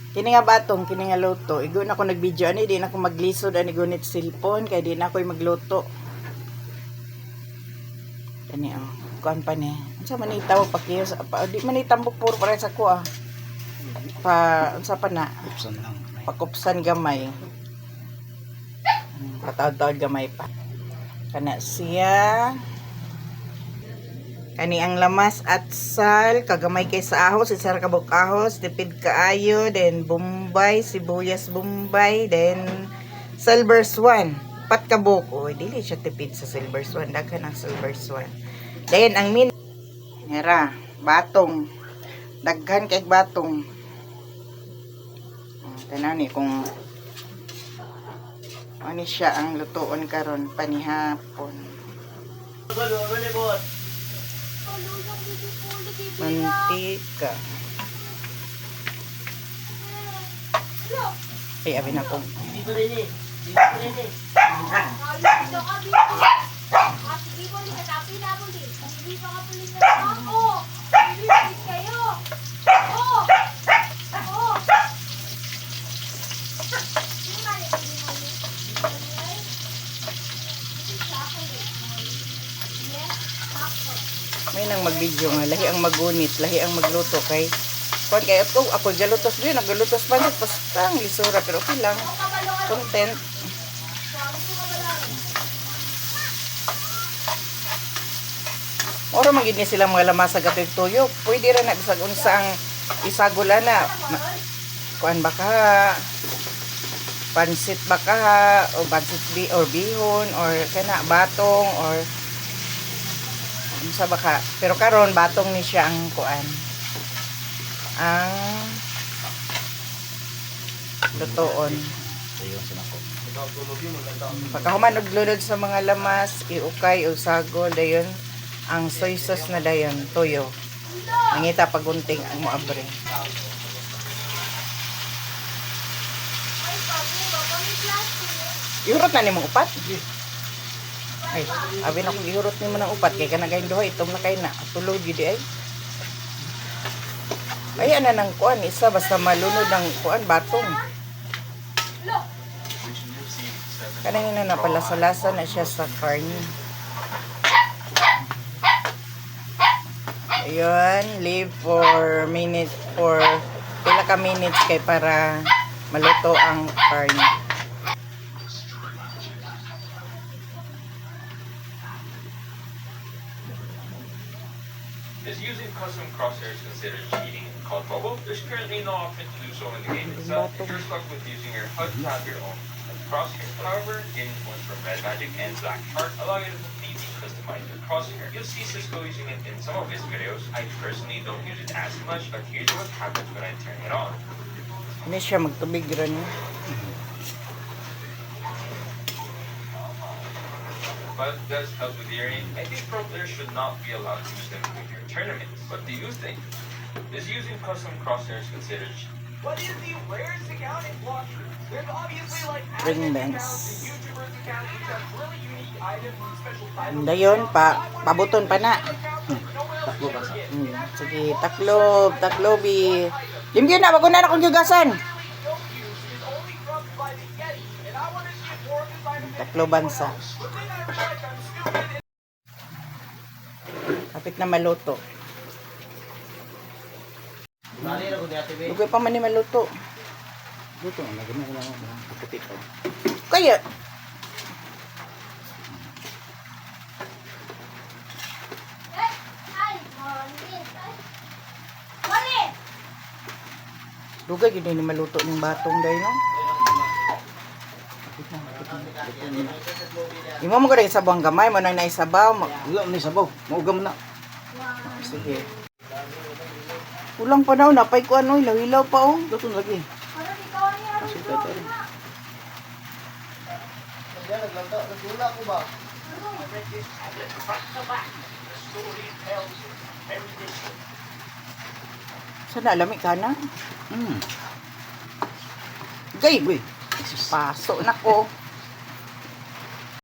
Kini nga batong, kini nga luto. Igo na ako nag-video ani, di na ako maglisod ani gunit cellphone kay di na ako magluto. Kani kuan pa ni. Unsa man ni tawag pakiyos pa di man ni tambok puro para sa ko Pa unsa pa na? Kupsan lang. Pakupsan gamay. Patawad-tawad gamay pa. Kana siya. Kani ang lamas at sal, kagamay kay sa ahos, isar kabok ahos, tipid kaayo, then bombay, sibuyas bombay, then silver swan, pat kabok. Oy, dili siya tipid sa silver swan, daghan ang silver swan. Then ang nera, batong. Daghan kay batong. Tanan ni kung ano siya ang lutoon karon panihapon. Mantika. Ay, abin ako. May nang mag-video nga, lahi ang magunit, lahi ang magluto kay kon kay ako galutos din, naglutos pa nit pastang lisura pero okay lang. Content. Oro man gid ni sila mga lamasa gatog tuyo. Pwede ra na bisag unsa ang isagula na. Kuan baka pansit baka o pansit or bihon or kana batong or sa baka pero karon batong ni siya ang kuan ang lutoon pagkahuman og lunod sa mga lamas iukay o sagol dayon ang soy sauce na dayon toyo nangita pagunting ang moabre ihurot na nimong upat ay, abi na kung ihurot ni mo ng upat kay kanagayin duha itong nakay na tulog yun ay ay ana ng kuan isa basta malunod ng kuan batong kanang na napalasalasa na siya sa karne ayun leave for pila ka minutes kay para maluto ang karne. Is using custom crosshairs considered cheating? Called mobile, there's currently no option to do so in the game itself. You're stuck with using your HUD to have your own crosshairs. However, gaming ones from Red Magic and Black Shark allow you to completely customize your crosshair. You'll see Cisco using it in some of his videos. I personally don't use it as much, but here's what happens when I turn it on. Hindi siya magtubig ron. But it does help with hearing. I think pro players should not be allowed to use them with your tournaments. But do you think? Is using custom crosshairs considered cheating? What is the rarest account in walkthrough? There's obviously like Ring accounts dance. and YouTubers accounts which have really unique items and special titles. Dayon pabuton pa na. Takbo ka sa. Sige, taklobi. Limpyo na, wag ko na akong yugasan. Taklo bansa. Kapit na maluto. Huwag pa man ni maluto. Luto na gamo ko lang puti pa. Kaya dugay gid ni maluto ning batong day no. Imo mo gud sa buang gamay mo nang naisabaw. Wala ni sabaw, maugam na. Sige. Kulang pa daw napay ko ano, ilaw-ilaw pa oh. Luto lagi. Kasi tayo. Sana lami ka na. Gay, Uy, paso na ko.